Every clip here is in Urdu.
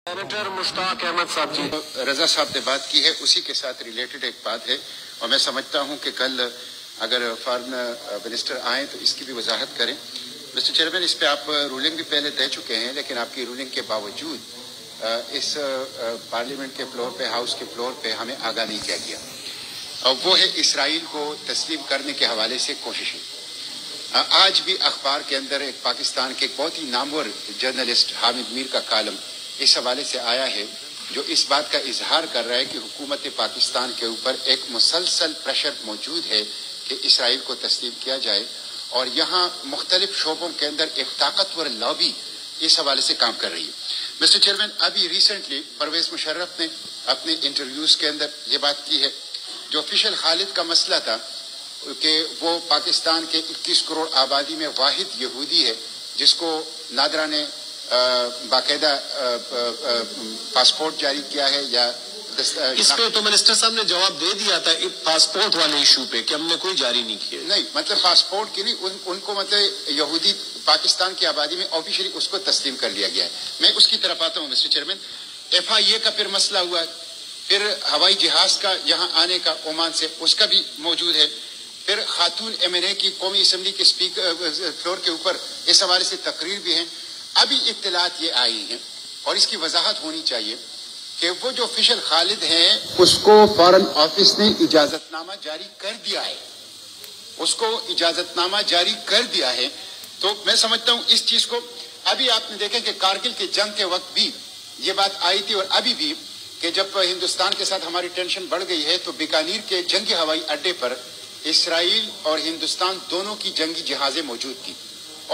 سینیٹر مشتاق احمد صاحب جی، رضا صاحب نے بات کی ہے، اسی کے ساتھ ریلیٹڈ ایک بات ہے، اور میں سمجھتا ہوں کہ کل اگر فارن منسٹر آئیں تو اس کی بھی وضاحت کریں۔ مسٹر چیئرمین، اس پہ آپ رولنگ بھی پہلے دے چکے ہیں، لیکن آپ کی رولنگ کے باوجود اس پارلیمنٹ کے فلور پہ، ہاؤس کے فلور پہ ہمیں آگاہ نہیں کیا گیا، اور وہ ہے اسرائیل کو تسلیم کرنے کے حوالے سے کوششیں۔ آج بھی اخبار کے اندر ایک پاکستان کے بہت ہی نامور جرنلسٹ حامد میر کا کالم اس حوالے سے آیا ہے، جو اس بات کا اظہار کر رہا ہے کہ حکومت پاکستان کے اوپر ایک مسلسل پریشر موجود ہے کہ اسرائیل کو تسلیم کیا جائے، اور یہاں مختلف شعبوں کے اندر ایک طاقتور لابی اس حوالے سے کام کر رہی ہے۔ مسٹر چیئرمین، ابھی ریسنٹلی پرویز مشرف نے اپنے انٹرویوز کے اندر یہ بات کی ہے، جو فیصل خالد کا مسئلہ تھا کہ وہ پاکستان کے 21 کروڑ آبادی میں واحد یہودی ہے جس کو نادرا نے باقاعدہ پاسپورٹ جاری کیا ہے، یا اس پہ تو منسٹر صاحب نے جواب دے دیا تھا پاسپورٹ والے ایشو پہ کہ ہم نے کوئی جاری نہیں کیا۔ نہیں، مطلب پاسپورٹ کی نہیں، ان کو مطلب یہودی پاکستان کی آبادی میں آفیشلی اس کو تسلیم کر لیا گیا ہے۔ میں اس کی طرف آتا ہوں مسٹر چیئرمین۔ FIA کا پھر مسئلہ ہوا، پھر ہوائی جہاز کا یہاں آنے کا عمان سے، اس کا بھی موجود ہے، پھر خاتون MNA کی قومی اسمبلی کے اسپیکر فلور کے اوپر اس حوالے سے تقریر بھی ہیں۔ ابھی اطلاعات یہ آئی ہیں، اور اس کی وضاحت ہونی چاہیے کہ وہ جو فیصل خالد ہیں اس کو فارن آفس نے اجازت نامہ جاری کر دیا ہے، اس کو اجازت نامہ جاری کر دیا ہے۔ تو میں سمجھتا ہوں اس چیز کو، ابھی آپ نے دیکھا کہ کارگل کے جنگ کے وقت بھی یہ بات آئی تھی، اور ابھی بھی کہ جب ہندوستان کے ساتھ ہماری ٹینشن بڑھ گئی ہے تو بیکانیر کے جنگی ہوائی اڈے پر اسرائیل اور ہندوستان دونوں کی جنگی جہازیں موجود تھی،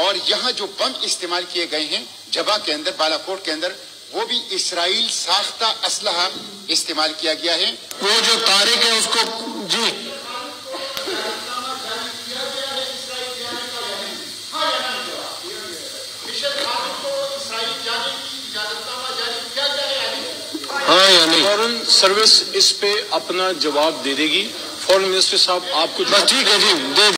اور یہاں جو بم استعمال کیے گئے ہیں جبا کے اندر، بالا کوٹ کے اندر، وہ بھی اسرائیل ساختہ اسلحہ استعمال کیا گیا ہے۔ وہ جو طارق ہے اس کو جی ہاں یا نہیں؟ فورن سروس اس پہ اپنا جواب دے دے گی۔ فورن منسٹر صاحب آپ کو بس ٹھیک ہے جی، دے